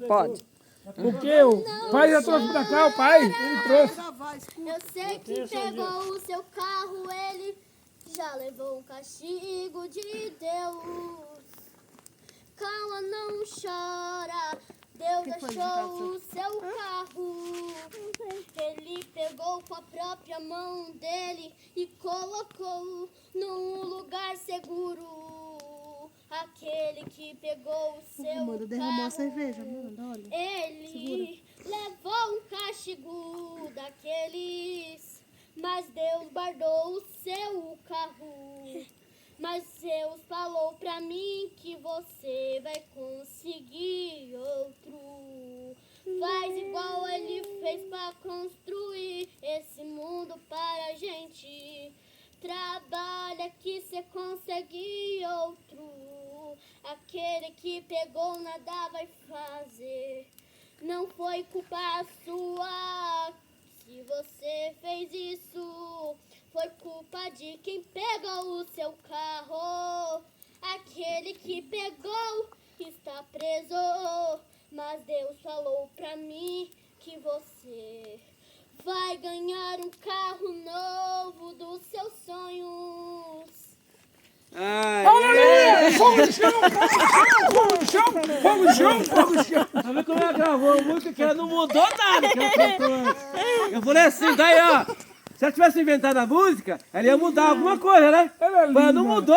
Pode. Porque o pai já trouxe pra cá, o pai, ele trouxe. Eu sei que pegou o seu carro, ele já levou o castigo de Deus. Calma, não chora, Deus deixou o seu carro. Ele pegou com a própria mão dele e colocou num lugar seguro. Aquele que pegou o seu derramou a carro, cerveja, manda, olha. ele levou um castigo daqueles, mas Deus guardou o seu carro. Mas Deus falou pra mim que você vai conseguir outro. Faz igual ele fez pra construir esse mundo para a gente. Trabalha que cê consegue outro. Aquele que pegou nada vai fazer. Não foi culpa sua se você fez isso. Foi culpa de quem pegou o seu carro. Aquele que pegou está preso. Mas Deus falou pra mim que você vai ganhar um carro novo dos seus sonhos. Aleluia! Fogo no chão! Fogo no chão! Fogo no chão! Fogo no chão! Tá vendo como ela gravou a música que ela não mudou nada que ela cantou antes. Eu falei assim, daí ó, se ela tivesse inventado a música, ela ia mudar alguma coisa, né? Ela é Mas não linda. mudou.